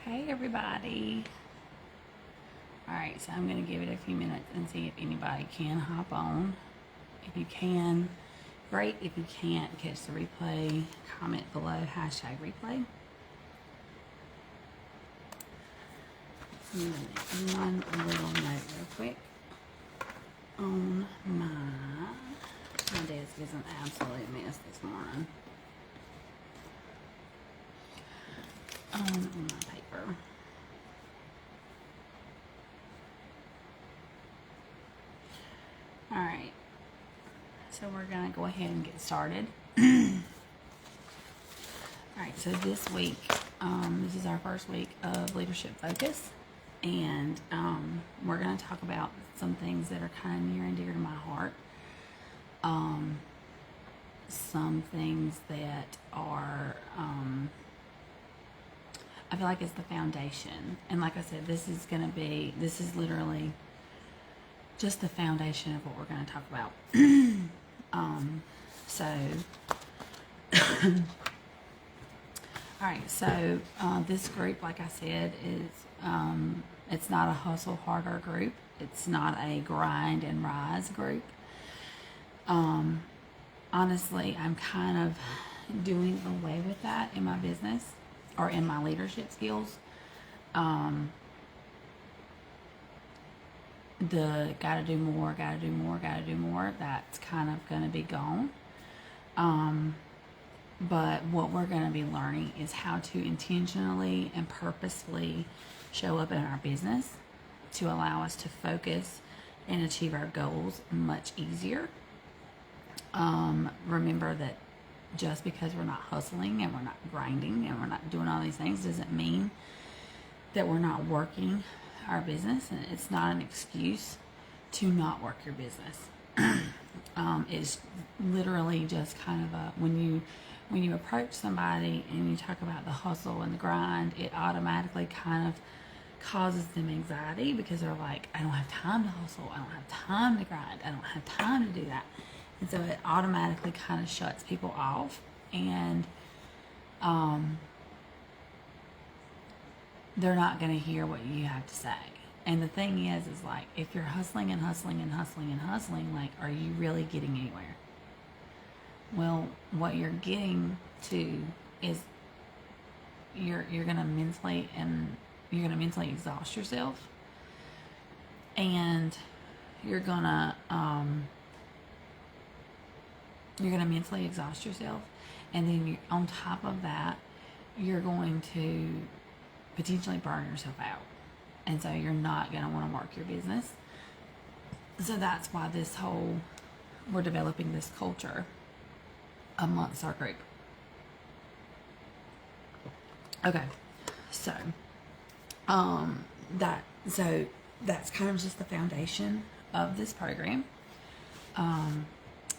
Hey everybody. Alright, so I'm going to give it a few minutes and see if anybody can hop on. If you can, great. If you can't catch the replay, comment below #replay. One little note real quick on my desk is an absolute mess this morning. On my paper. Alright, so we're going to go ahead and get started. Alright, so this week, this is our first week of Leadership Focus, and we're going to talk about some things that are kind of near and dear to my heart. Some things that are, I feel like it's the foundation. And like I said, this is literally just the foundation of what we're going to talk about. Alright, so this group, like I said, is it's not a hustle harder group. It's not a grind and rise group. Honestly, I'm kind of doing away with that in my business or in my leadership skills. The gotta do more, that's kind of going to be gone. But what we're going to be learning is how to intentionally and purposefully show up in our business to allow us to focus and achieve our goals much easier. Remember that just because we're not hustling and we're not grinding and we're not doing all these things doesn't mean that we're not working our business, and it's not an excuse to not work your business. It's literally just kind of when you approach somebody and you talk about the hustle and the grind, it automatically kind of causes them anxiety because they're like, I don't have time to hustle, I don't have time to grind, I don't have time to do that. And so it automatically kind of shuts people off, and they're not going to hear what you have to say. And the thing is like, if you're hustling and hustling and hustling and hustling, like, are you really getting anywhere? Well, what you're getting to is you're going to mentally exhaust yourself, and you're going to mentally exhaust yourself, and then on top of that, you're going to potentially burn yourself out, and so you're not going to want to work your business. So that's why we're developing this culture amongst our group. Okay, so that's kind of just the foundation of this program.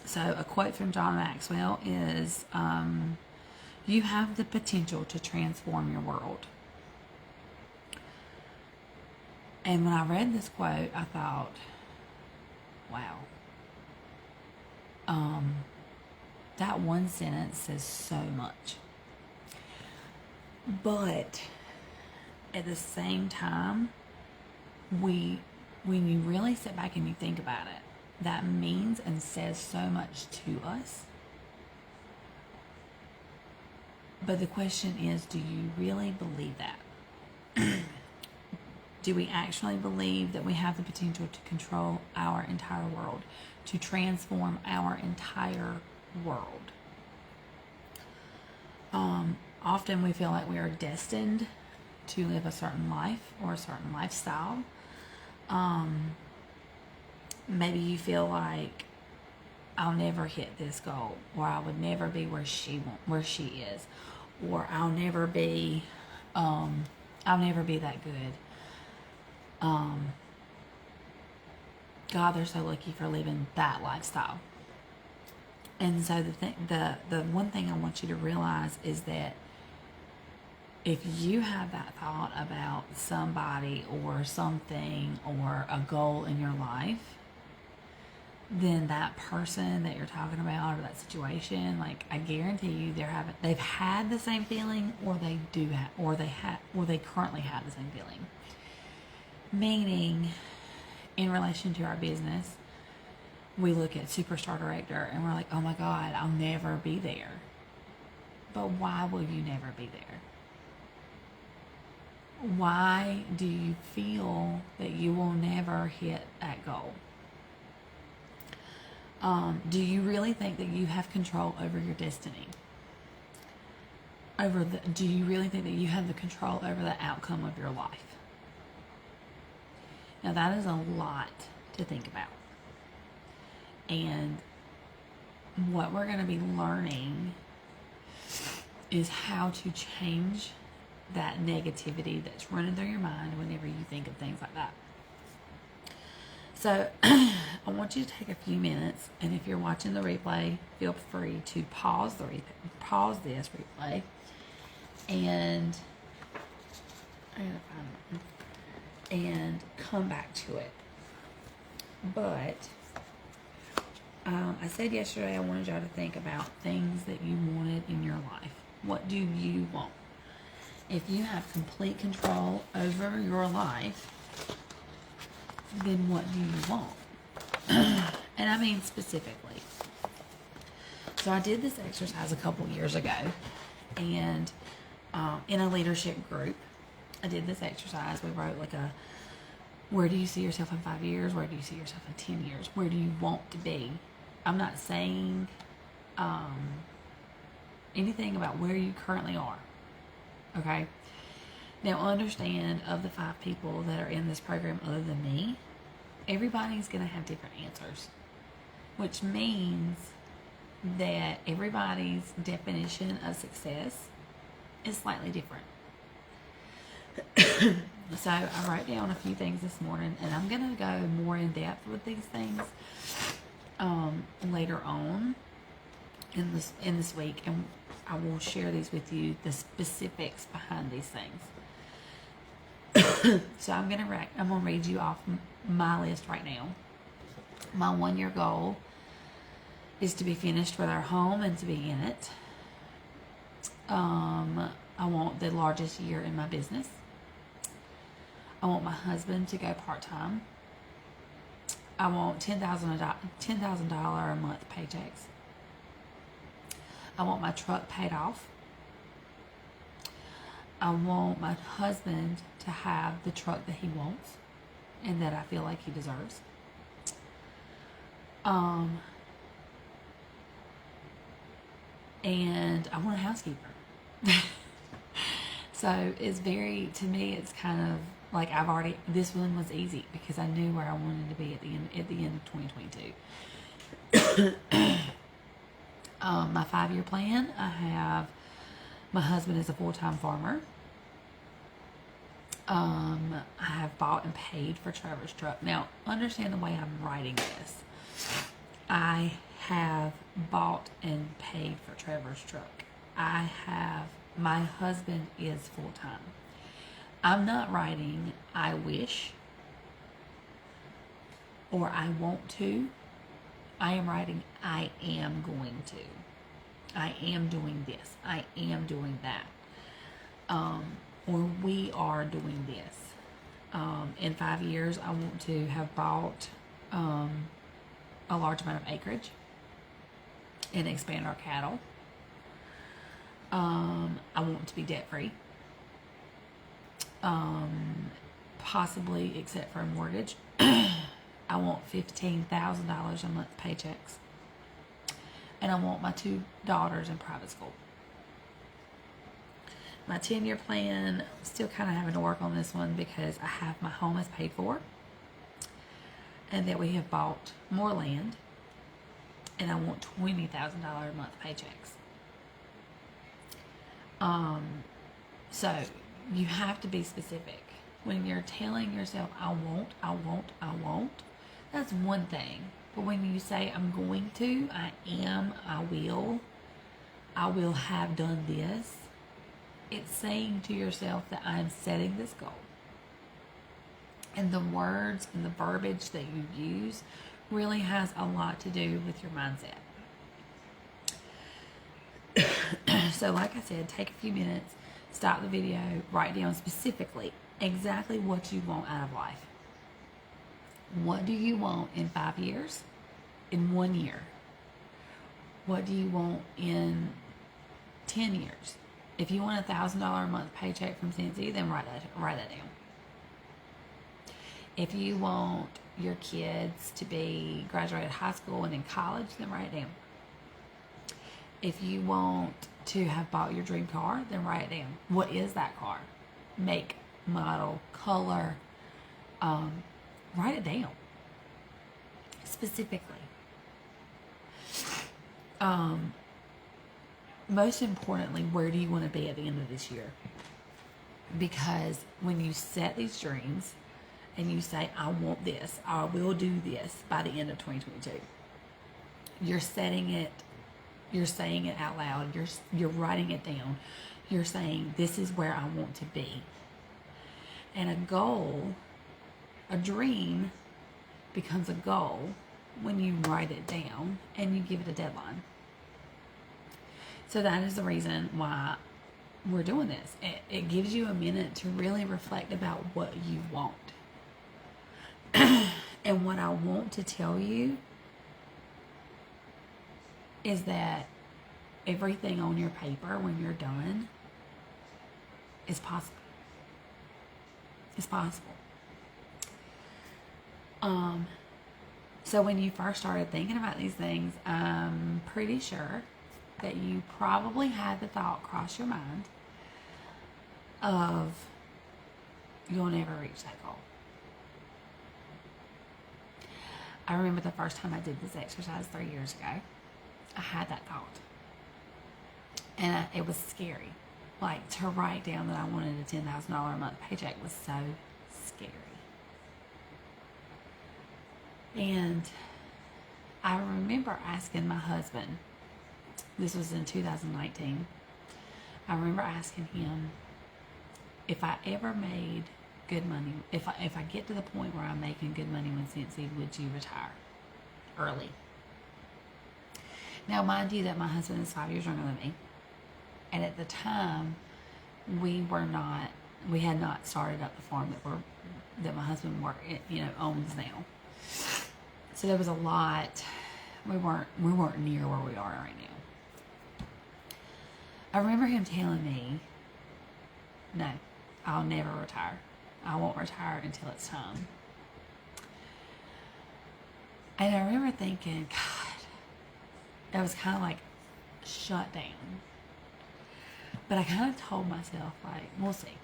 So a quote from John Maxwell is, you have the potential to transform your world. And when I read this quote, I thought, wow. That one sentence says so much. But at the same time, when you really sit back and you think about it, that means and says so much to us. But the question is, do you really believe that? Do we actually believe that we have the potential to control our entire world, to transform our entire world? Often we feel like we are destined to live a certain life or a certain lifestyle. Maybe you feel like, I'll never hit this goal, or I would never be where she is, or I'll never be that good. God, they're so lucky for living that lifestyle. And so the one thing I want you to realize is that if you have that thought about somebody or something or a goal in your life, then that person that you're talking about or that situation, like I guarantee you they've had the same feeling, or they do have, or they currently have the same feeling. Meaning, in relation to our business, we look at Superstar Director and we're like, oh my God, I'll never be there. But why will you never be there? Why do you feel that you will never hit that goal? Do you really think that you have control over your destiny? Do you really think that you have the control over the outcome of your life? Now that is a lot to think about. And what we're going to be learning is how to change that negativity that's running through your mind whenever you think of things like that. So I want you to take a few minutes, and if you're watching the replay, feel free to pause this replay, and come back to it. But I said yesterday I wanted y'all to think about things that you wanted in your life. What do you want? If you have complete control over your life, then what do you want? And I mean specifically. So I did this exercise a couple years ago, and in a leadership group, I did this exercise. We wrote like where do you see yourself in 5 years? Where do you see yourself in 10 years? Where do you want to be? I'm not saying anything about where you currently are. Okay? Now understand, of the 5 people that are in this program other than me, everybody's going to have different answers, which means that everybody's definition of success is slightly different. So I wrote down a few things this morning, and I'm going to go more in depth with these things later on in this week, and I will share these with you, the specifics behind these things. So I'm gonna read you off my list right now. My 1-year goal is to be finished with our home and to be in it. I want the largest year in my business. I want my husband to go part-time. I want $10,000 a month paychecks. I want my truck paid off. I want my husband to have the truck that he wants and that I feel like he deserves. And I want a housekeeper. So to me, it's kind of like this one was easy because I knew where I wanted to be at the end of 2022. My 5-year plan, I have my husband is a full-time farmer. I have bought and paid for Trevor's truck. Now, understand the way I'm writing this. I have bought and paid for Trevor's truck. My husband is full-time. I'm not writing I wish or I want to. I am writing I am going to. I am doing this. I am doing that. Or we are doing this. In 5 years, I want to have bought a large amount of acreage and expand our cattle. I want to be debt-free. Possibly, except for a mortgage. I want $15,000 a month paychecks. And I want my 2 daughters in private school. My 10-year plan, still kind of having to work on this one because I have my home is paid for. And that we have bought more land. And I want $20,000 a month paychecks. So you have to be specific. When you're telling yourself, I won't, that's one thing. But when you say, I'm going to, I am, I will have done this, it's saying to yourself that I'm setting this goal. And the words and the verbiage that you use really has a lot to do with your mindset. So like I said, take a few minutes, stop the video, write down specifically exactly what you want out of life. What do you want in 5 years? In 1 year? What do you want in 10 years? If you want $1,000 a month paycheck from Cincy, then write that down. If you want your kids to be graduated high school and in college, then write it down. If you want to have bought your dream car, then write it down. What is that car? Make, model, color. Write it down specifically. Most importantly, where do you want to be at the end of this year? Because when you set these dreams and you say, I want this, I will do this by the end of 2022, you're setting it, you're saying it out loud, you're writing it down, you're saying, this is where I want to be. And a goal, a dream becomes a goal when you write it down and you give it a deadline. So that is the reason why we're doing this. It gives you a minute to really reflect about what you want. And what I want to tell you is that everything on your paper when you're done is possible. It's possible. So when you first started thinking about these things, I'm pretty sure that you probably had the thought cross your mind of you'll never reach that goal. I remember the first time I did this exercise 3 years ago, I had that thought. And it was scary. Like, to write down that I wanted a $10,000 a month paycheck was so scary. And I remember asking my husband, this was in 2019, I remember asking him, if I ever made good money, if I get to the point where I'm making good money with Cincy, would you retire early? Now, mind you that my husband is 5 years younger than me. And at the time, we had not started up the farm that my husband owns now. So there was a lot, we weren't near where we are right now. I remember him telling me, no, I'll never retire. I won't retire until it's time. And I remember thinking, God, it was kind of like shut down. But I kind of told myself, like, we'll see.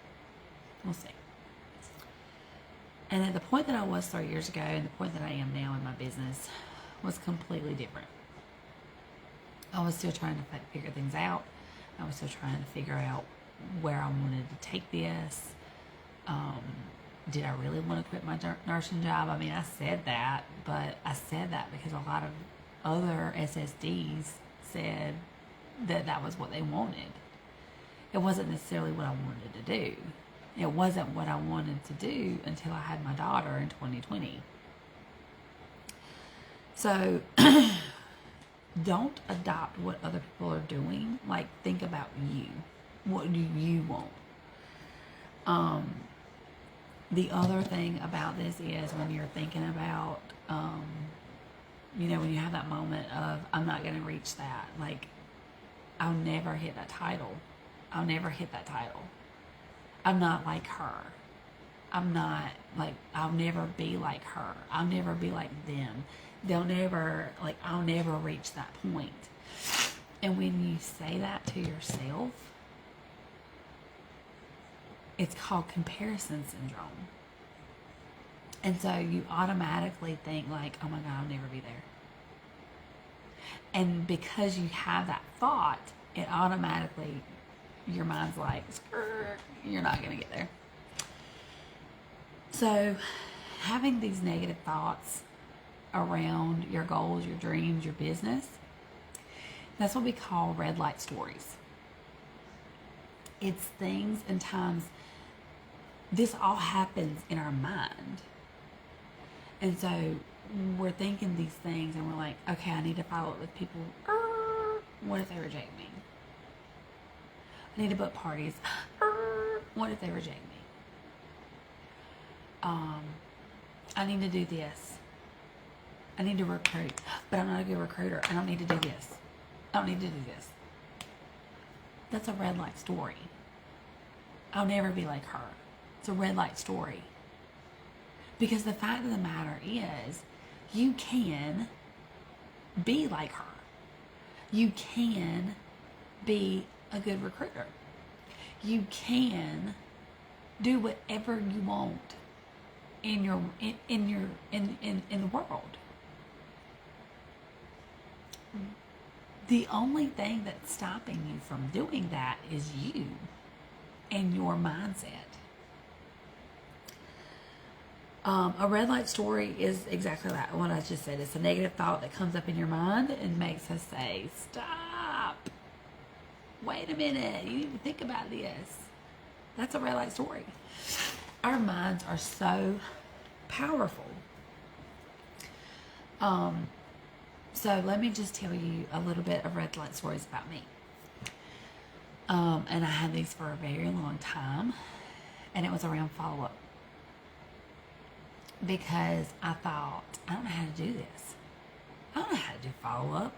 And at the point that I was 3 years ago and the point that I am now in my business was completely different. I was still trying to figure things out. I was still trying to figure out where I wanted to take this. Did I really want to quit my nursing job? I mean, I said that, but I said that because a lot of other SSDs said that was what they wanted. It wasn't necessarily what I wanted to do. It wasn't what I wanted to do until I had my daughter in 2020. So don't adopt what other people are doing. Like, think about you. What do you want? The other thing about this is when you're thinking about, when you have that moment of, I'm not going to reach that. Like, I'll never hit that title. I'm not like her. I'll never be like her. I'll never be like them. I'll never reach that point. And when you say that to yourself, it's called comparison syndrome. And so you automatically think like, oh my God, I'll never be there. And because you have that thought, it automatically, your mind's like, you're not going to get there. So having these negative thoughts around your goals, your dreams, your business, that's what we call red light stories. It's things and times, this all happens in our mind. And so we're thinking these things and we're like, okay, I need to follow up with people. What if they reject me? I need to book parties. What if they reject me? I need to do this. I need to recruit, but I'm not a good recruiter. I don't need to do this. I don't need to do this. That's a red light story. I'll never be like her. It's a red light story. Because the fact of the matter is, you can be like her. You can be a good recruiter. You can do whatever you want in the world. The only thing that's stopping you from doing that is you and your mindset. A red light story is exactly that, what I just said. It's a negative thought that comes up in your mind and makes us say, stop. Wait a minute. You need to think about this. That's a red light story. Our minds are so powerful. So let me just tell you a little bit of red light stories about me. And I had these for a very long time, and it was around follow-up. Because I thought, I don't know how to do this. I don't know how to do follow-up.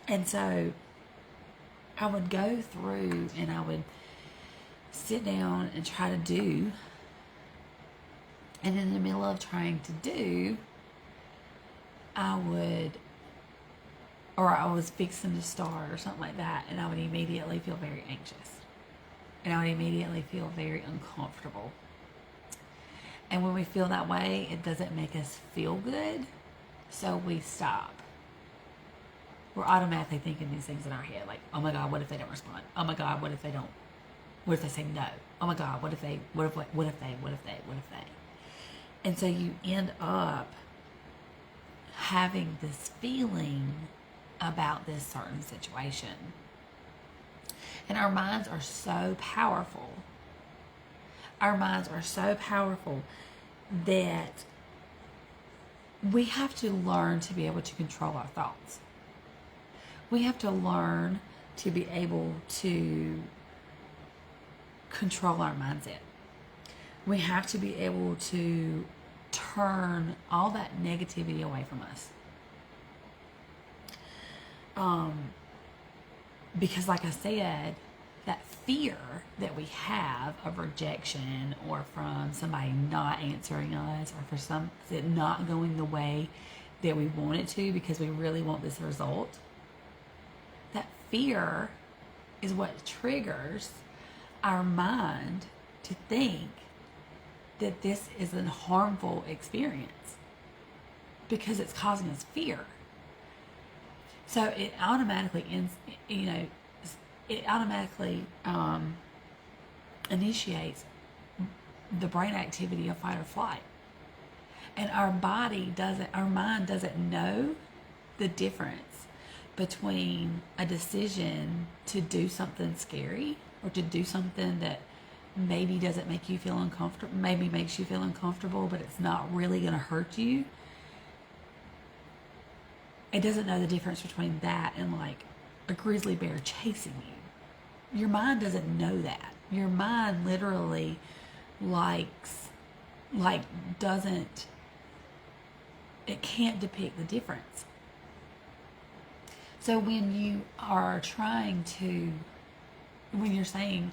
And so I would go through and I would sit down and try to do. And in the middle of trying to do, I was fixing to start or something like that, and I would immediately feel very anxious. And I would immediately feel very uncomfortable. And when we feel that way, it doesn't make us feel good, so we stop. We're automatically thinking these things in our head, like, oh my God, what if they don't respond? Oh my God, what if they don't? What if they say no? Oh my God, what if they? And so you end up having this feeling about this certain situation. And our minds are so powerful. Our minds are so powerful that we have to learn to be able to control our thoughts. We have to learn to be able to control our mindset. We have to be able to turn all that negativity away from us. Because like I said, that fear that we have of rejection or from somebody not answering us or for it not going the way that we want it to because we really want this result, that fear is what triggers our mind to think that this is a harmful experience because it's causing us fear. So it automatically initiates the brain activity of fight or flight. And our mind doesn't know the difference between a decision to do something scary or to do something that maybe doesn't make you feel uncomfortable, maybe makes you feel uncomfortable, but it's not really going to hurt you. It doesn't know the difference between that and like a grizzly bear chasing you. Your mind doesn't know that. Your mind literally it can't depict the difference. So when you're saying,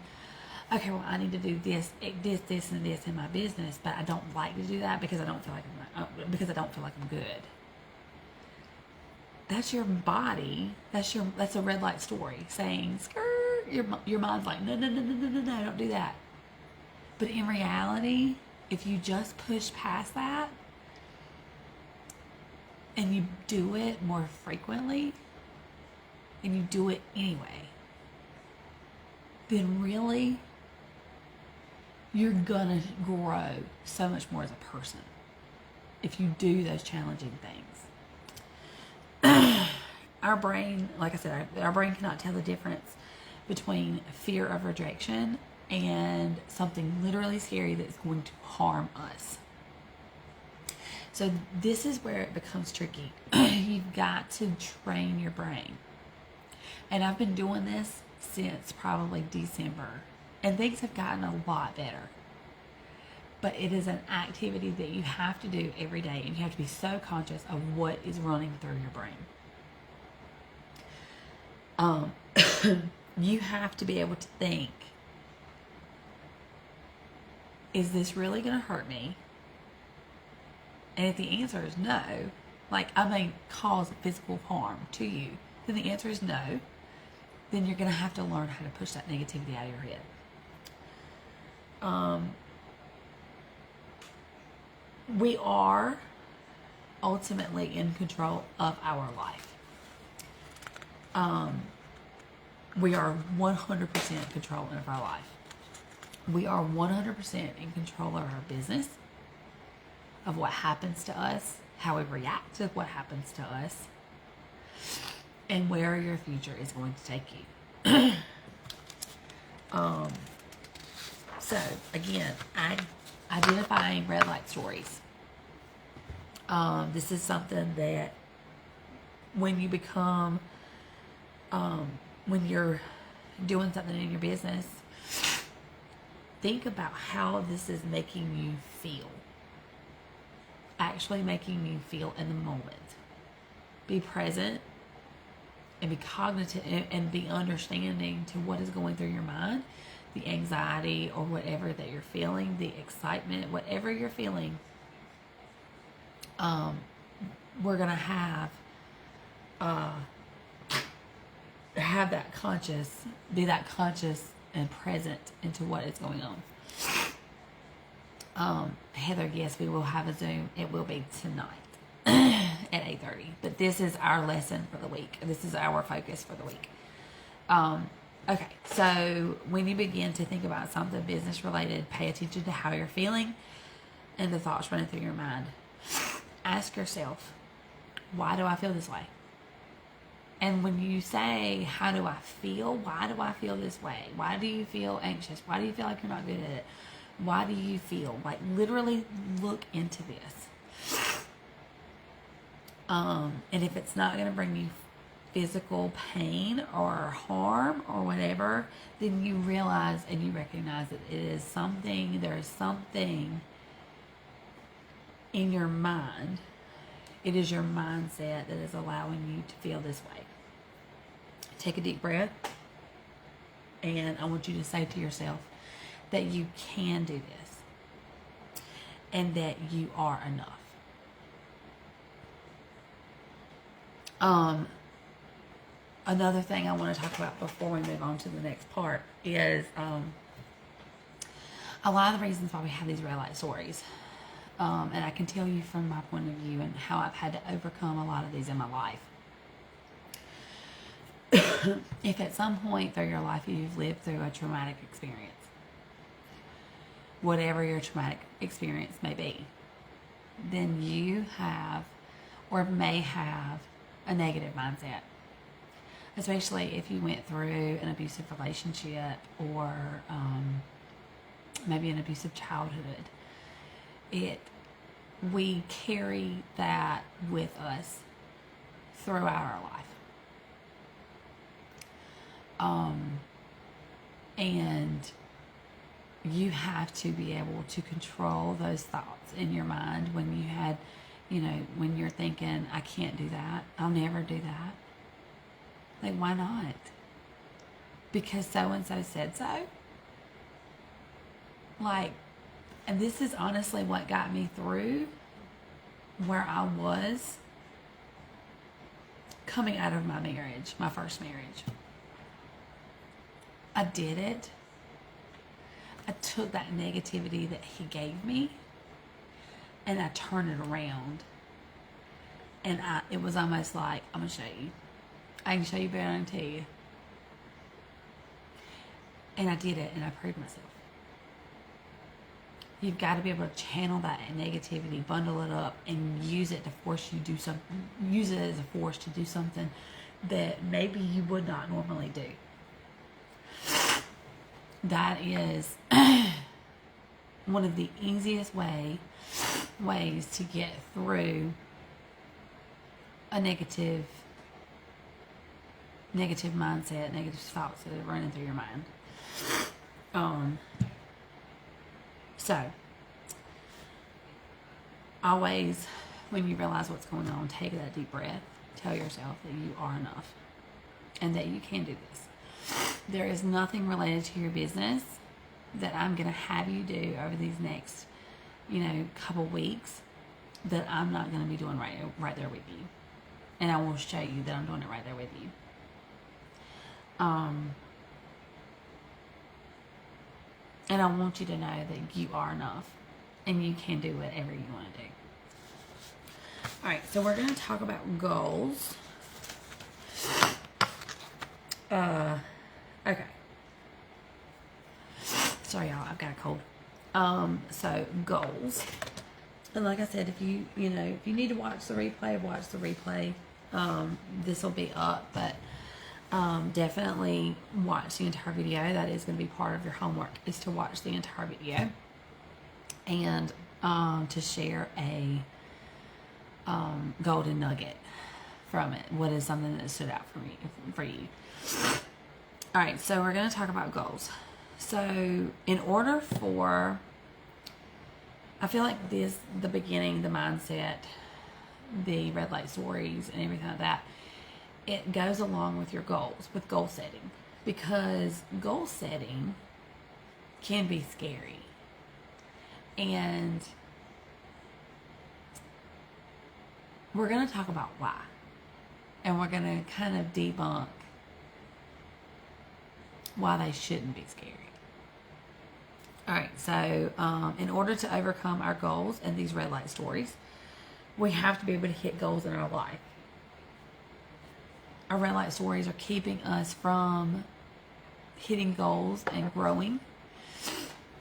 okay, well, I need to do this, and this in my business, but I don't like to do that because I don't feel like I'm good. That's your body. That's a red light story saying, skirt. Your mind's like, no, don't do that. But in reality, if you just push past that and you do it more frequently and you do it anyway, then really you're gonna grow so much more as a person if you do those challenging things. Our brain, like I said, our brain cannot tell the difference between fear of rejection and something literally scary that's going to harm us. So this is where it becomes tricky. You've got to train your brain. And I've been doing this since probably December. And things have gotten a lot better. But it is an activity that you have to do every day. And you have to be so conscious of what is running through your brain. You have to be able to think, is this really going to hurt me? And if the answer is no, like I may cause physical harm to you, then the answer is no, then you're going to have to learn how to push that negativity out of your head. We are ultimately in control of our life. We are 100% control of our life. We are 100% in control of our business, of what happens to us, how we react to what happens to us, and where your future is going to take you. So, again, identifying red light stories. This is something that when you become, when you're doing something in your business, think about how this is making you feel. Actually making you feel in the moment. Be present and be cognitive and be understanding to what is going through your mind, the anxiety or whatever that you're feeling, the excitement, whatever you're feeling. We're gonna have that conscious, be that conscious and present into what is going on. Heather, yes, we will have a Zoom. It will be tonight at 8:30. But this is our lesson for the week. This is our focus for the week. Okay, so when you begin to think about something business related, pay attention to how you're feeling and the thoughts running through your mind. Ask yourself, why do I feel this way? And when you say, how do I feel? Why do I feel this way? Why do you feel anxious? Why do you feel like you're not good at it? Why do you feel? Like, literally look into this. And if it's not going to bring you physical pain or harm or whatever, then you realize and you recognize that it is something, there is something in your mind. It is your mindset that is allowing you to feel this way. Take a deep breath. And I want you to say to yourself that you can do this. And that you are enough. Another thing I want to talk about before we move on to the next part is a lot of the reasons why we have these red light stories. And I can tell you from my point of view and how I've had to overcome a lot of these in my life. If at some point through your life you've lived through a traumatic experience, whatever your traumatic experience may be, then you have or may have a negative mindset. Especially if you went through an abusive relationship or maybe an abusive childhood. We carry that with us throughout our life. And you have to be able to control those thoughts in your mind when you had, when you're thinking, I can't do that. I'll never do that. Like, why not? Because so-and-so said so. Like, and this is honestly what got me through where I was coming out of my marriage, my first marriage. I did it. I took that negativity that he gave me and I turned it around. And it was almost like, I'm going to show you. I can show you better than I can tell you. And I did it and I proved myself. You've got to be able to channel that negativity, bundle it up, and use it to force you to do something. Use it as a force to do something that maybe you would not normally do. that is one of the easiest ways to get through a negative mindset, negative thoughts that are running through your mind. So always, when you realize what's going on, take that deep breath. Tell yourself that you are enough and that you can do this. There is nothing related to your business that I'm going to have you do over these next, couple weeks that I'm not going to be doing right there with you. And I will show you that I'm doing it right there with you. And I want you to know that you are enough and you can do whatever you want to do. All right, so we're going to talk about goals. Okay. Sorry, y'all, I've got a cold. So goals. And like I said, if you need to watch the replay, watch the replay. This will be up, but definitely watch the entire video. That is going to be part of your homework, is to watch the entire video and to share a golden nugget from it. What is something that stood out for you? All right, so we're going to talk about goals. So in order for, I feel like the beginning, the mindset, the red light stories and everything like that, it goes along with your goals, with goal setting, because goal setting can be scary. And we're going to talk about why. And we're going to kind of debunk why they shouldn't be scary. All right, so in order to overcome our goals and these red light stories, we have to be able to hit goals in our life. Our red light stories are keeping us from hitting goals and growing.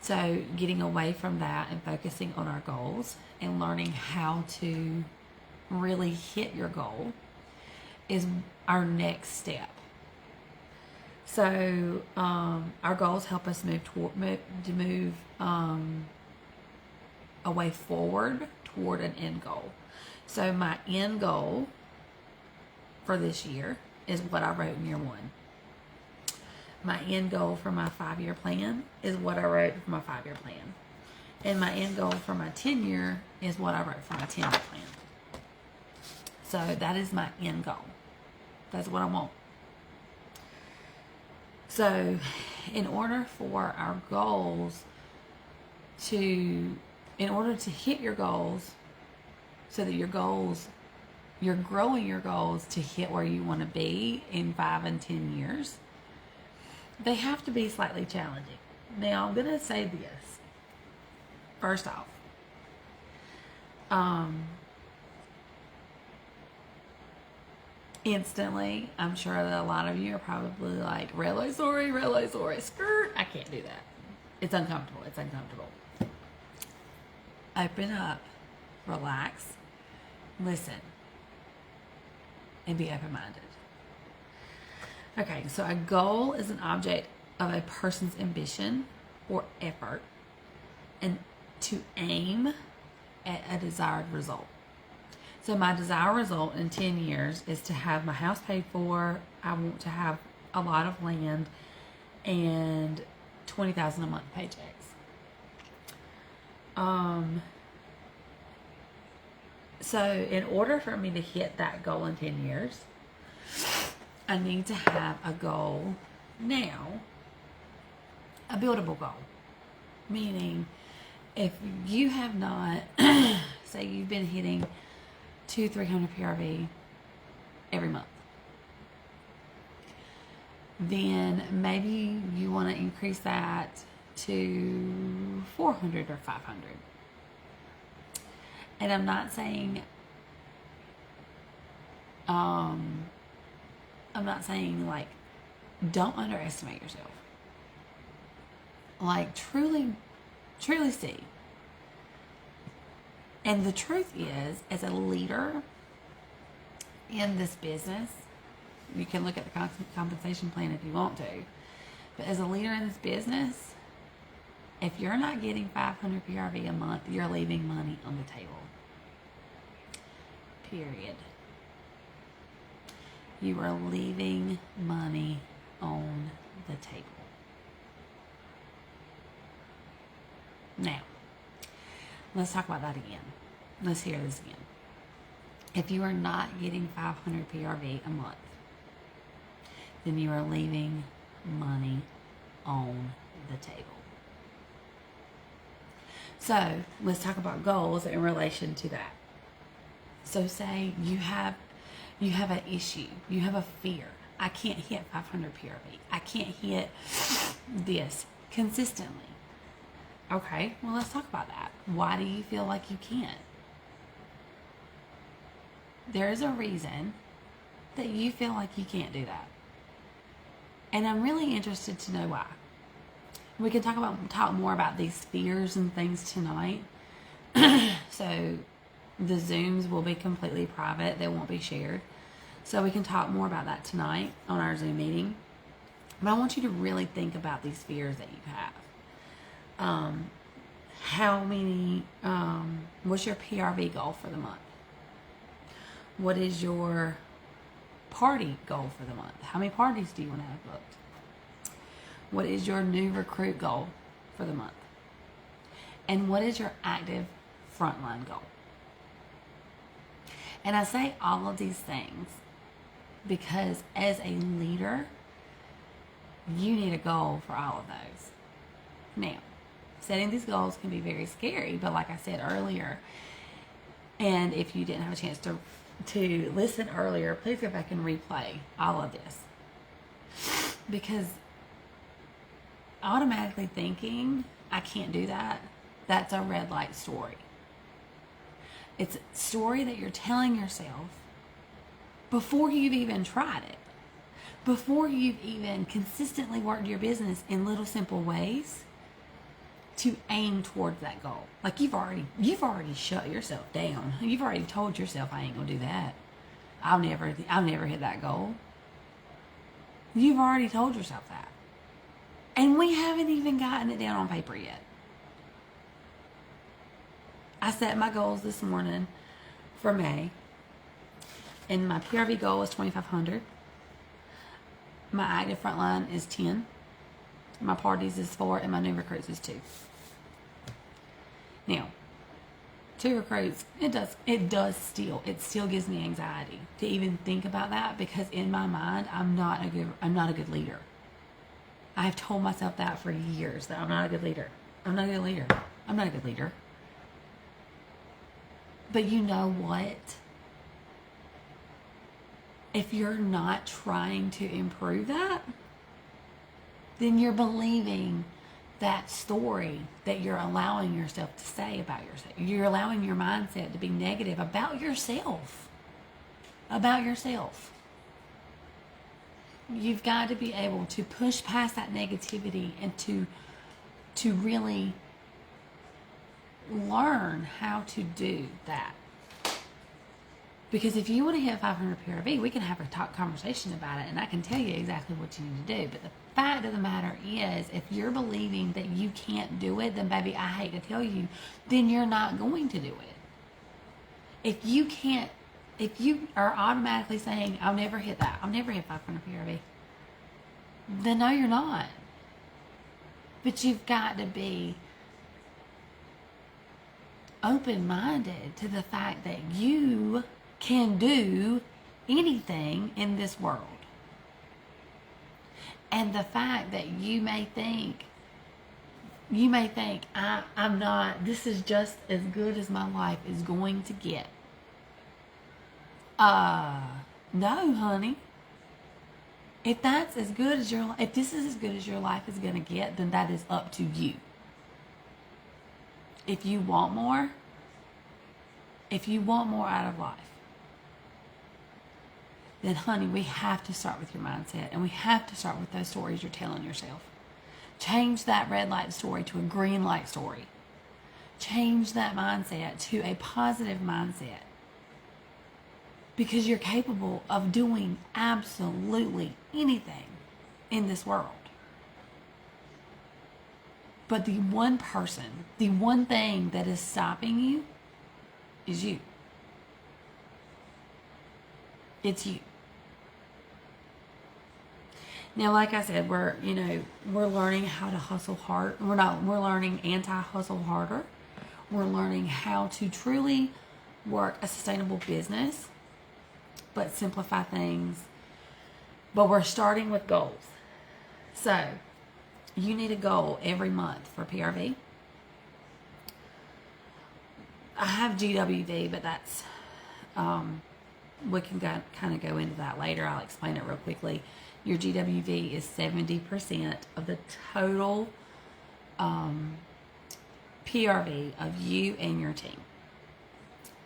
So getting away from that and focusing on our goals and learning how to really hit your goal is our next step. So our goals help us move away forward toward an end goal. So my end goal for this year is what I wrote in year 1. My end goal for my 5-year plan is what I wrote for my 5-year plan. And my end goal for my 10-year is what I wrote for my 10-year plan. So that is my end goal. That's what I want. So in order for our goals in order to hit your goals, so that you're growing your goals to hit where you want to be in 5 and 10 years, they have to be slightly challenging. Now, I'm going to say this. First off, instantly, I'm sure that a lot of you are probably like, red light story, skirt. I can't do that. It's uncomfortable. Open up, relax, listen, and be open-minded. Okay, so a goal is an object of a person's ambition or effort and to aim at a desired result. So my desired result in 10 years is to have my house paid for. I want to have a lot of land and $20,000 a month paychecks. So in order for me to hit that goal in 10 years, I need to have a goal now, a buildable goal. Meaning, if you have not, say you've been hitting 200-300 PRV every month, then maybe you want to increase that to 400 or 500. And I'm not saying like, don't underestimate yourself. Like, truly see. And the truth is, as a leader in this business, you can look at the compensation plan if you want to, But as a leader in this business, if you're not getting 500 PRV a month, you're leaving money on the table. Period. You are leaving money on the table. Now, let's talk about that again. Let's hear this again. If you are not getting 500 PRV a month, then you are leaving money on the table. So let's talk about goals in relation to that. So say you have an issue, you have a fear. I can't hit 500 PRV. I can't hit this consistently. Okay, well, let's talk about that. Why do you feel like you can't? There's a reason that you feel like you can't do that. And I'm really interested to know why. We can talk more about these fears and things tonight. So the Zooms will be completely private. They won't be shared. So we can talk more about that tonight on our Zoom meeting. But I want you to really think about these fears that you have. What's your PRV goal for the month? What is your party goal for the month? How many parties do you want to have booked? What is your new recruit goal for the month? And what is your active frontline goal? And I say all of these things because as a leader, you need a goal for all of those. Now, setting these goals can be very scary, but like I said earlier, and if you didn't have a chance to listen earlier, please go back and replay all of this. Because automatically thinking, I can't do that, that's a red light story. It's a story that you're telling yourself before you've even tried it. Before you've even consistently worked your business in little simple ways to aim towards that goal. Like you've already shut yourself down. You've already told yourself, I ain't gonna do that. I'll never hit that goal. You've already told yourself that. And we haven't even gotten it down on paper yet. I set my goals this morning for May. And my PRV goal is 2,500. My active frontline is 10. My parties is 4, and my new recruits is 2. Now, 2 recruits, it still gives me anxiety to even think about that, because in my mind, I'm not a good leader. I've told myself that for years, that I'm not a good leader. I'm not a good leader. I'm not a good leader. But you know what? If you're not trying to improve that, then you're believing that story that you're allowing yourself to say about yourself. You're allowing your mindset to be negative about yourself. About yourself. You've got to be able to push past that negativity and to really learn how to do that. Because if you want to hit 500 PRV, we can have a talk conversation about it, and I can tell you exactly what you need to do. But the fact of the matter is, if you're believing that you can't do it, then baby, I hate to tell you, then you're not going to do it. If you are automatically saying, I'll never hit that, I'll never hit 500 PRV, then no, you're not. But you've got to be open-minded to the fact that you can do anything in this world. And the fact that you may think I'm not, this is just as good as my life is going to get. No, honey. If that's as good as if this is as good as your life is going to get, then that is up to you. If you want more out of life, then honey, we have to start with your mindset, and we have to start with those stories you're telling yourself. Change that red light story to a green light story. Change that mindset to a positive mindset. Because you're capable of doing absolutely anything in this world. But the one person, the one thing that is stopping you is you. It's you. Now, like I said, we're learning how to hustle hard. We're learning anti-hustle harder. We're learning how to truly work a sustainable business, but simplify things. But we're starting with goals. So, you need a goal every month for PRV. I have GWV, but that's, we can kind of go into that later. I'll explain it real quickly. Your GWV is 70% of the total PRV of you and your team.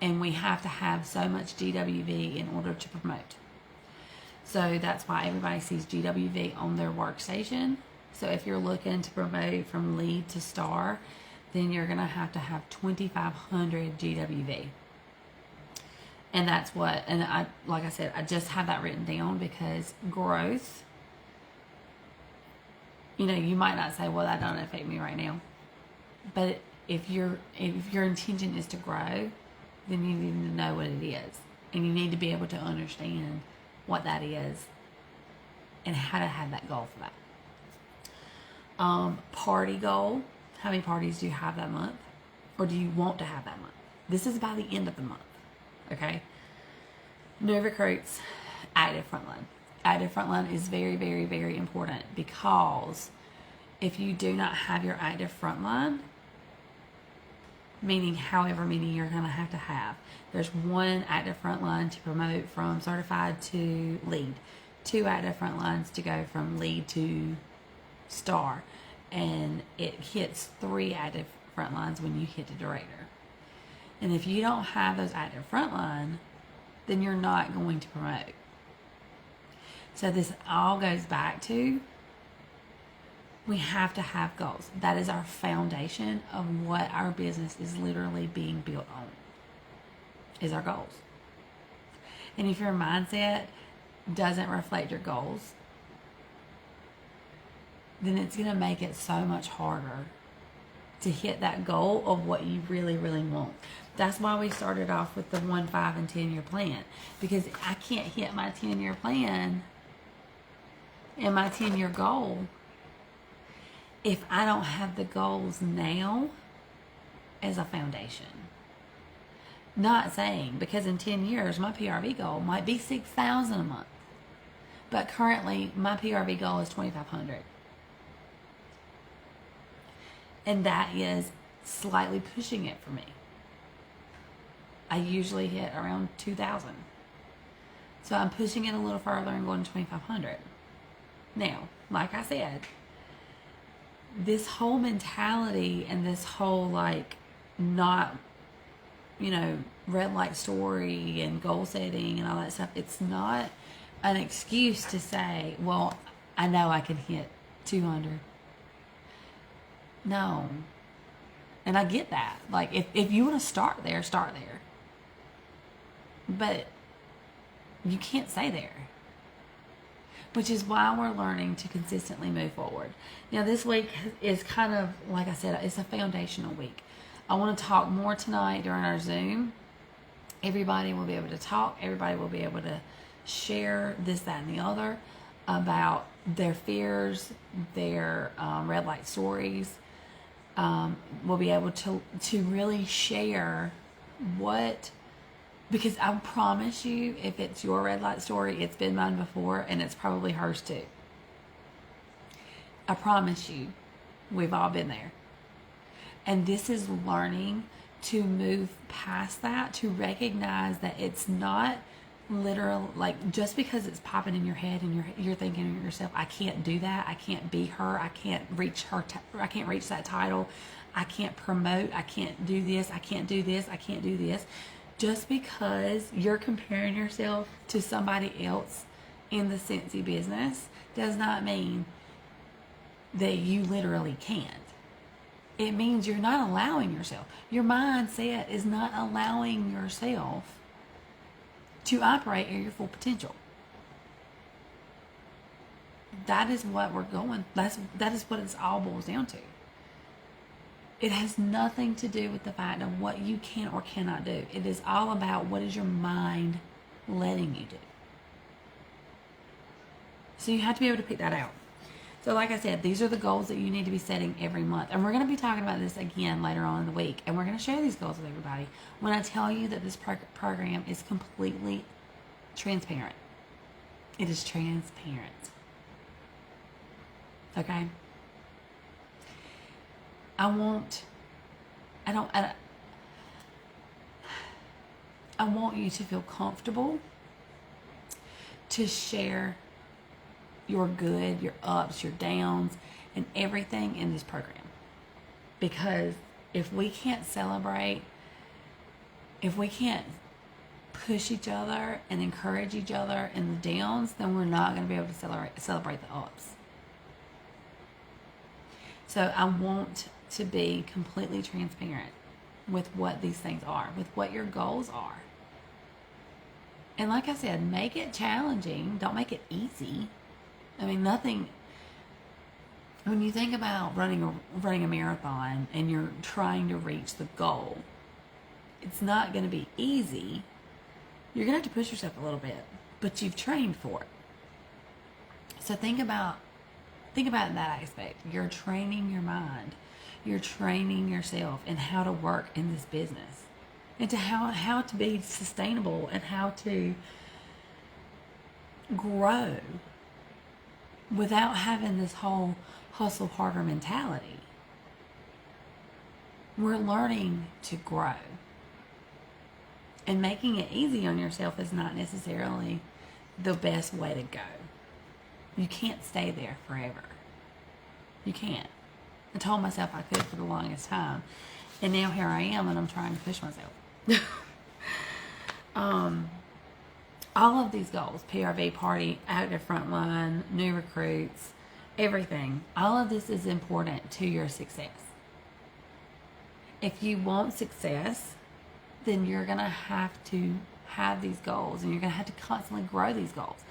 And we have to have so much GWV in order to promote. So that's why everybody sees GWV on their workstation. So if you're looking to promote from lead to star, then you're going to have 2,500 GWV. And that's what, and I, like I said, I just have that written down because growth, you might not say, well, that don't affect me right now. But if your intention is to grow, then you need to know what it is. And you need to be able to understand what that is and how to have that goal for that. Party goal. How many parties do you have that month? Or do you want to have that month? This is by the end of the month. Okay? New recruits, active frontline. Active frontline is very, very, very important because if you do not have your active frontline, meaning however many you're going to have, there's one active frontline to promote from certified to lead, 2 active frontlines to go from lead to star, and it hits 3 active frontlines when you hit the director. And if you don't have those active frontline, then you're not going to promote. So this all goes back to, we have to have goals. That is our foundation of what our business is literally being built on, is our goals. And if your mindset doesn't reflect your goals, then it's going to make it so much harder to hit that goal of what you really, really want. That's why we started off with the 1, 5, and 10-year plan. Because I can't hit my 10-year plan and my 10-year goal if I don't have the goals now as a foundation. Not saying, because in 10 years, my PRV goal might be $6,000 a month. But currently, my PRV goal is $2,500. And that is slightly pushing it for me. I usually hit around 2,000. So I'm pushing it a little further and going to 2,500. Now, like I said, this whole mentality and this whole not, red light story and goal setting and all that stuff, it's not an excuse to say, well, I know I can hit 200. No. And I get that. If you want to start there, start there. But you can't stay there. Which is why we're learning to consistently move forward. Now, this week is kind of, like I said, it's a foundational week. I want to talk more tonight during our Zoom. Everybody will be able to talk. Everybody will be able to share this, that, and the other about their fears, their red light stories. We'll be able to really share because I promise you, if it's your red light story, it's been mine before, and it's probably hers too. I promise you, we've all been there. And this is learning to move past that, to recognize that it's not literal, just because it's popping in your head and you're thinking to yourself, I can't do that, I can't be her, I can't reach her, I can't reach that title, I can't promote, I can't do this, I can't do this, I can't do this. Just because you're comparing yourself to somebody else in the Scentsy business does not mean that you literally can't. It means you're not allowing yourself. Your mindset is not allowing yourself to operate at your full potential. That is what we're going. That is what it's all boils down to. It has nothing to do with the fact of what you can or cannot do. It is all about what is your mind letting you do. So you have to be able to pick that out. So like I said, these are the goals that you need to be setting every month. And we're going to be talking about this again later on in the week. And we're going to share these goals with everybody. When I tell you that this program is completely transparent. It is transparent. Okay? I want you to feel comfortable to share your good, your ups, your downs, and everything in this program. Because if we can't celebrate, if we can't push each other and encourage each other in the downs, then we're not going to be able to celebrate the ups. So I want to be completely transparent with what these things are, with what your goals are. And like I said, make it challenging. Don't make it easy. I mean, nothing. When you think about running a marathon and you're trying to reach the goal, it's not going to be easy. You're going to have to push yourself a little bit, but you've trained for it. So think about that aspect. You're training your mind. You're training yourself in how to work in this business, and to how to be sustainable and how to grow without having this whole hustle harder mentality. We're learning to grow. And making it easy on yourself is not necessarily the best way to go. You can't stay there forever. You can't. I told myself I could for the longest time. And now here I am, and I'm trying to push myself. All of these goals, PRV, party, active frontline, new recruits, everything, all of this is important to your success. If you want success, then you're going to have to have these goals, and you're going to have to constantly grow these goals.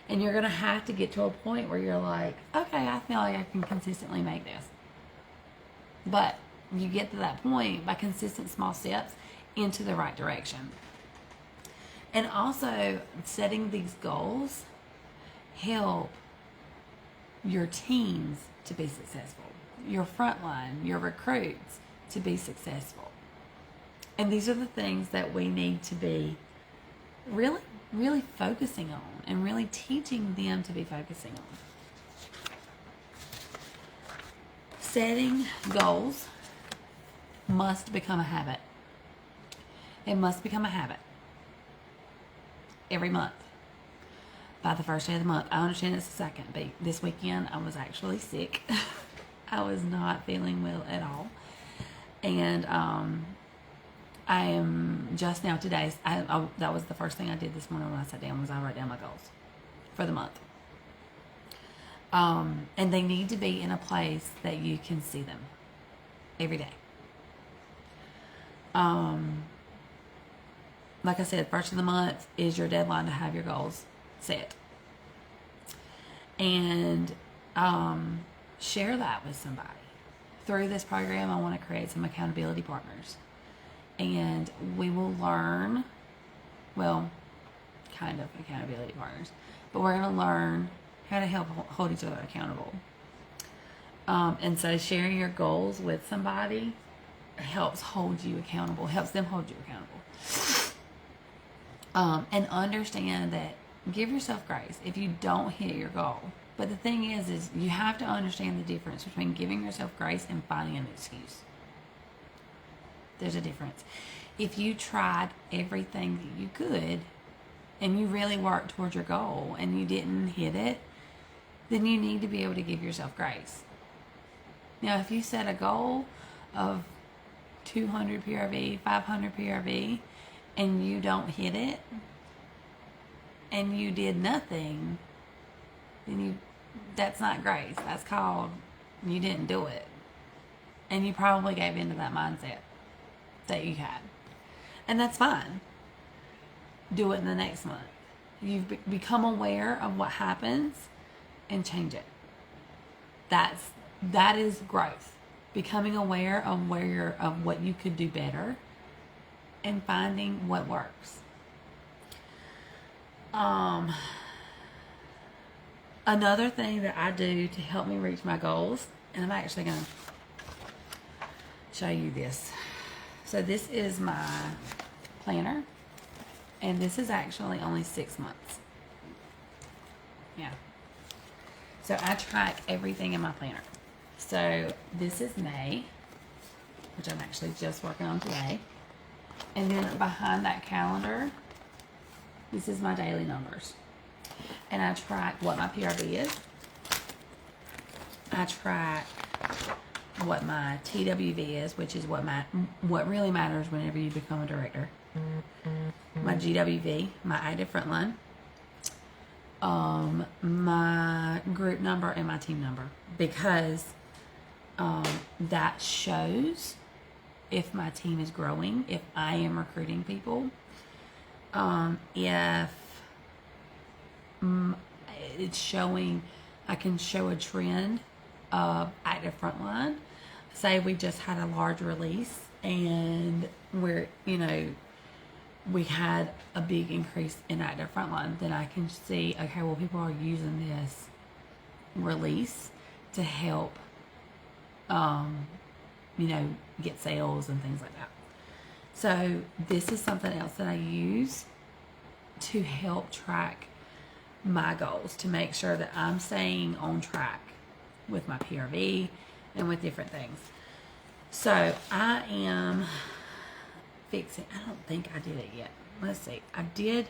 And you're going to have to get to a point where you're like, okay, I feel like I can consistently make this. But you get to that point by consistent small steps into the right direction. And also, setting these goals help your teams to be successful, your frontline, your recruits to be successful. And these are the things that we need to be really, really focusing on and really teaching them to be focusing on. Setting goals must become a habit. It must become a habit. Every month. By the first day of the month. I understand it's the second, but this weekend I was actually sick. I was not feeling well at all. And I am just now today, that was the first thing I did this morning when I sat down, was I wrote down my goals for the month. And they need to be in a place that you can see them every day. Like I said, first of the month is your deadline to have your goals set. And share that with somebody. Through this program, I want to create some accountability partners. And we will learn, well, kind of accountability partners, but we're going to learn how to help hold each other accountable. And so sharing your goals with somebody helps hold you accountable, helps them hold you accountable. And understand that, give yourself grace if you don't hit your goal. But the thing is you have to understand the difference between giving yourself grace and finding an excuse. There's a difference. If you tried everything that you could and you really worked towards your goal and you didn't hit it, then you need to be able to give yourself grace. Now, if you set a goal of 200 PRV, 500 PRV, and you don't hit it, and you did nothing, then that's not grace. That's called you didn't do it. And you probably gave into that mindset that you had. And that's fine. Do it in the next month. You've become aware of what happens and change it. That is growth. becoming aware of what you could do better, and finding what works. Another thing that I do to help me reach my goals, and I'm actually going to show you this. So this is my planner, and this is actually only 6 months. Yeah. So I track everything in my planner. So this is May, which I'm actually just working on today. And then behind that calendar, this is my daily numbers. And I track what my PRV is. I track what my TWV is, which is what really matters whenever you become a director. My GWV, my active frontline. My group number and my team number, because that shows if my team is growing, if I am recruiting people, if it's showing, I can show a trend of active frontline. Say we just had a large release and we had a big increase in active frontline, then I can see, okay, well, people are using this release to help, get sales and things like that. So this is something else that I use to help track my goals, to make sure that I'm staying on track with my PRV and with different things. So I am fixing, I don't think I did it yet. Let's see. I did,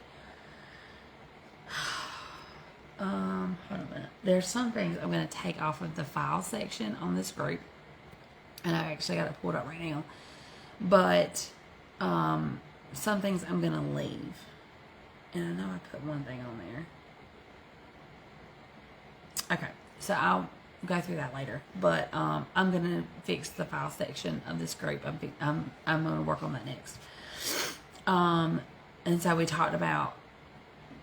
hold on a minute. There's some things I'm going to take off of the file section on this group. And I actually got it pulled up right now. But some things I'm going to leave. And I know I put one thing on there. Okay, so I'll go through that later. But I'm going to fix the file section of this group. I'm going to work on that next. And so we talked about,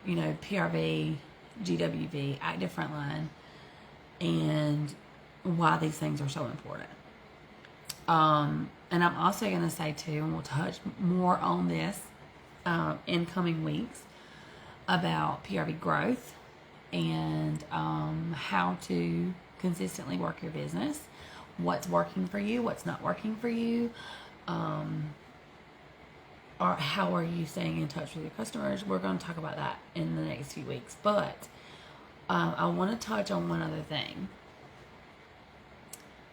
PRV, GWV, active frontline, and why these things are so important. And I'm also going to say too, and we'll touch more on this in coming weeks, about PRV growth and how to consistently work your business, what's working for you, what's not working for you, or how are you staying in touch with your customers. We're going to talk about that in the next few weeks. But I want to touch on one other thing.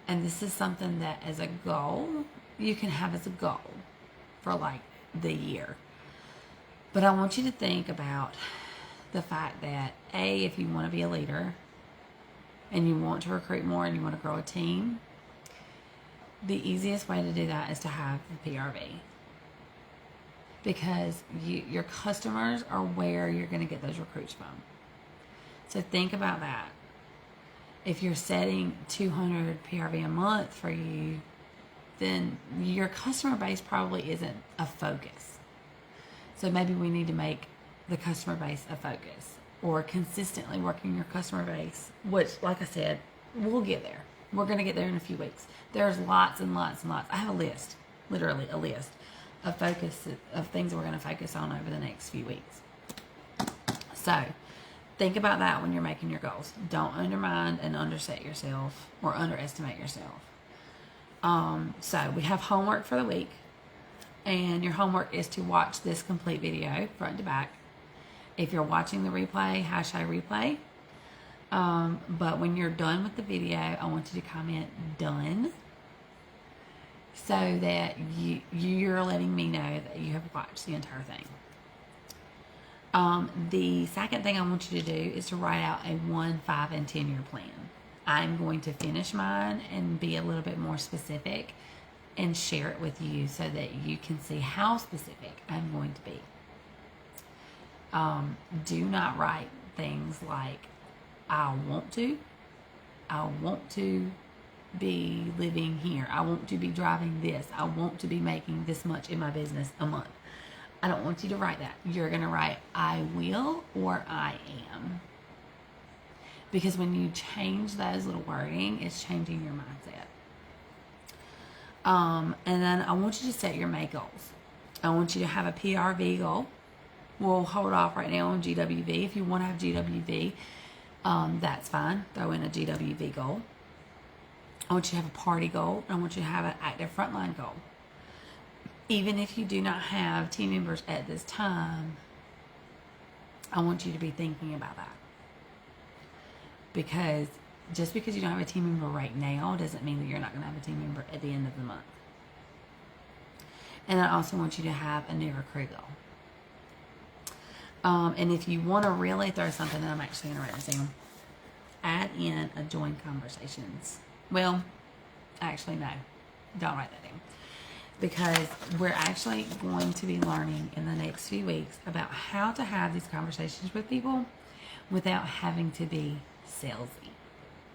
And this is something that as a goal, you can have as a goal for like the year. But I want you to think about the fact that, A, if you want to be a leader and you want to recruit more and you want to grow a team, the easiest way to do that is to have the PRV. Because your customers are where you're going to get those recruits from. So think about that. If you're setting 200 PRV a month for you, then your customer base probably isn't a focus. So maybe we need to make the customer base a focus, or consistently working your customer base, which, like I said, we'll get there. We're going to get there in a few weeks. There's lots and lots and lots. I have a list, literally a list of things that we're going to focus on over the next few weeks. So think about that when you're making your goals. Don't undermine and underset yourself or underestimate yourself. So we have homework for the week, and your homework is to watch this complete video front to back. If you're watching the replay, #replay. But when you're done with the video, I want you to comment "done," so that you're letting me know that you have watched the entire thing. The second thing I want you to do is to write out a 1, 5, and 10-year plan. I'm going to finish mine and be a little bit more specific and share it with you so that you can see how specific I'm going to be. Do not write things like, I want to be living here, I want to be driving this, I want to be making this much in my business a month. I don't want you to write that. You're going to write, I will, or I am. Because when you change those little wording, it's changing your mindset. And then I want you to set your May goals. I want you to have a PRV goal. We'll hold off right now on GWV. If you want to have GWV, that's fine. Throw in a GWV goal. I want you to have a party goal. I want you to have an active frontline goal. Even if you do not have team members at this time, I want you to be thinking about that. Because just because you don't have a team member right now doesn't mean that you're not going to have a team member at the end of the month. And I also want you to have a new recruit goal. And if you want to really throw something, and I'm actually going to write this down, add in a join conversations. Well, actually, no. Don't write that down. Because we're actually going to be learning in the next few weeks about how to have these conversations with people without having to be salesy.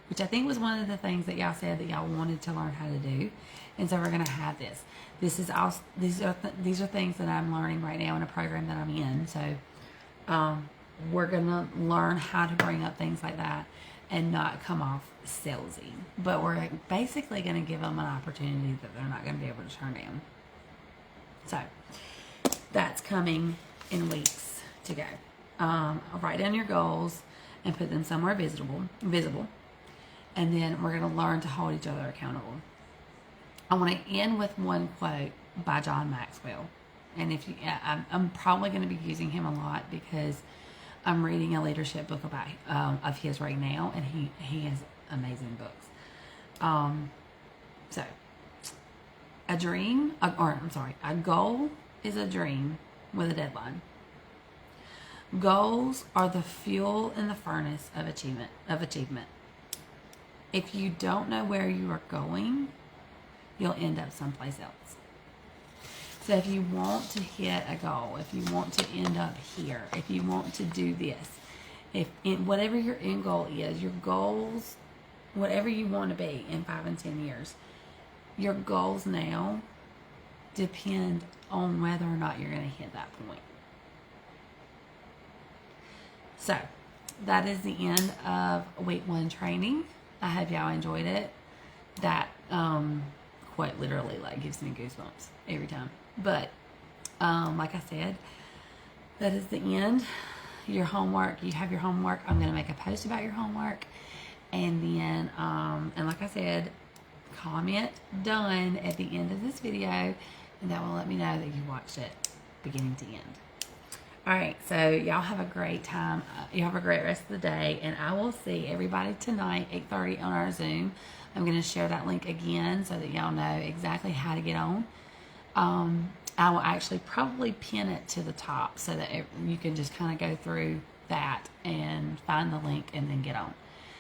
Which I think was one of the things that y'all said that y'all wanted to learn how to do. And so we're going to have this. These are things that I'm learning right now in a program that I'm in. So we're going to learn how to bring up things like that and not come off salesy. But we're basically going to give them an opportunity that they're not going to be able to turn down. So that's coming in weeks to go. Write down your goals and put them somewhere visible. And then we're going to learn to hold each other accountable. I want to end with one quote by John Maxwell. And if you, I'm probably going to be using him a lot because I'm reading a leadership book about of his right now, and he has amazing books. So a goal is a dream with a deadline. Goals are the fuel in the furnace of achievement. If you don't know where you are going, you'll end up someplace else. So if you want to hit a goal, if you want to end up here, if you want to do this, whatever your end goal is, your goals, whatever you want to be in 5 and 10 years, your goals now depend on whether or not you're going to hit that point. So that is the end of week 1 training. I hope y'all enjoyed it. That quite literally gives me goosebumps every time. But like I said, that is the end. Your homework, you have your homework. I'm going to make a post about your homework. And then, and like I said, comment done at the end of this video, and that will let me know that you watched it beginning to end. All right, so y'all have a great time. You have a great rest of the day, and I will see everybody tonight, 8:30 on our Zoom. I'm going to share that link again so that y'all know exactly how to get on. I will actually probably pin it to the top so that you can just kind of go through that and find the link and then get on.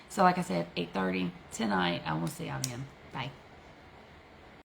So like I said, 8:30 tonight, I will see y'all then.